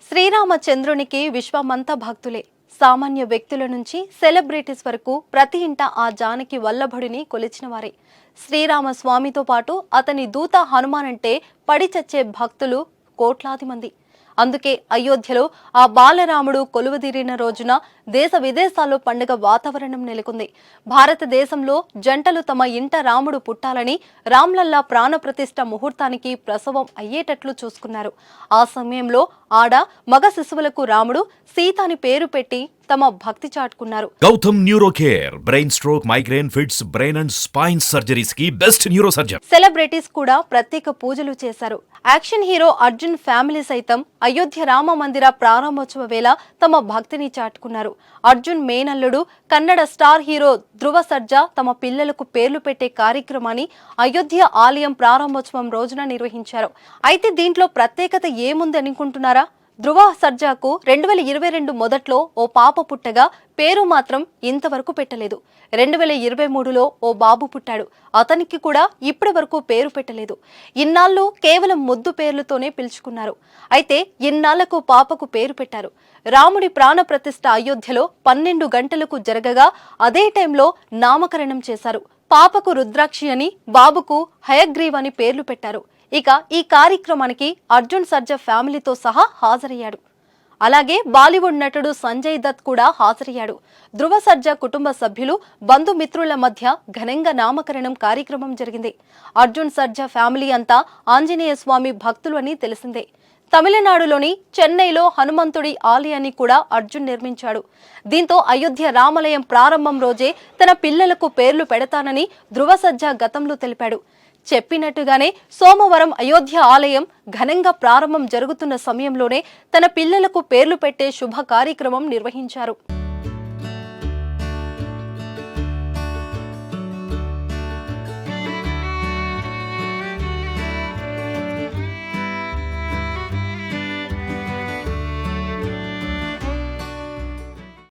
శ్రీరామచంద్రునికి విశ్వమంతా భక్తులే. సామాన్య వ్యక్తుల నుంచి సెలబ్రిటీస్ వరకు ప్రతి ఇంట ఆ జానకి వల్లభుడిని కొలిచిన వారే. శ్రీరామ స్వామితో పాటు అతని దూత హనుమాన్ అంటే పడి చచ్చే భక్తులు కోట్లాది మంది. అందుకే అయోధ్యలో ఆ బాలరాముడు కొలువుదీరిన రోజున దేశ విదేశాల్లో పండుగ వాతావరణం నెలకొంది. భారతదేశంలో జంటలు తమ ఇంట రాముడు పుట్టాలని రామ్లల్లా ప్రాణప్రతిష్ఠ ముహూర్తానికి ప్రసవం అయ్యేటట్లు చూసుకున్నారు. ఆ సమయంలో ఆడ మగ శిశువులకు రాముడు సీత అని పేరు పెట్టి తమ భక్తి చాటుకున్నారు. Gautam neuro care brain stroke, migraine, fits, brain and spine surgeries కి బెస్ట్ న్యూరో సర్జన్. సెలబ్రిటీస్ కూడా ప్రత్యేక పూజలు చేశారు. యాక్షన్ హీరో అర్జున్ ఫ్యామిలీ సైతం అయోధ్య రామ మందిర ప్రారంభోత్సవ వేళ తమ భక్తిని చాటుకున్నారు. అర్జున్ మేనల్లుడు కన్నడ స్టార్ హీరో ధృవ సర్జా తమ పిల్లలకు పేర్లు పెట్టే కార్యక్రమాన్ని అయోధ్య ఆలయం ప్రారంభోత్సవం రోజున నిర్వహించారు. అయితే దీంట్లో ప్రత్యేకత ఏముంది అనుకుంటున్నారా? ధృవ సర్జాకు 2022 మొదట్లో ఓ పాప పుట్టగా పేరు మాత్రం ఇంతవరకు పెట్టలేదు. 2023లో ఓ బాబు పుట్టాడు. అతనికి కూడా ఇప్పటి వరకు పేరు పెట్టలేదు. ఇన్నాళ్ళు కేవలం ముద్దు పేర్లతోనే పిలుచుకున్నారు. అయితే ఇన్నాళ్లకు పాపకు పేరు పెట్టారు. రాముడి ప్రాణ ప్రతిష్ఠ అయోధ్యలో 12 గంటలకు జరగగా అదే టైంలో నామకరణం చేశారు. పాపకు రుద్రాక్షి అని, బాబుకు హయగ్రీవ్ అని పేర్లు పెట్టారు. ఇక ఈ కార్యక్రమానికి అర్జున్ సర్జా ఫ్యామిలీతో సహా హాజరయ్యాడు. అలాగే బాలీవుడ్ నటుడు సంజయ్ దత్ కూడా హాజరయ్యాడు. ధృవ సర్జా కుటుంబ సభ్యులు, బంధుమిత్రుల మధ్య ఘనంగా నామకరణం కార్యక్రమం జరిగింది. అర్జున్ సర్జా ఫ్యామిలీ అంతా ఆంజనేయ స్వామి భక్తులు అని తెలిసిందే. తమిళనాడులోని చెన్నైలో హనుమంతుడి ఆలయాన్ని కూడా అర్జున్ నిర్మించాడు. దీంతో అయోధ్య రామాలయం ప్రారంభం రోజే తన పిల్లలకు పేర్లు పెడతానని ధృవ సర్జా గతంలో తెలిపాడు. చెప్పినట్టుగానే సోమవారం అయోధ్య ఆలయం ఘనంగా ప్రారంభం జరుగుతున్న సమయంలోనే తన పిల్లలకు పేర్లు పెట్టే శుభ కార్యక్రమం నిర్వహించారు.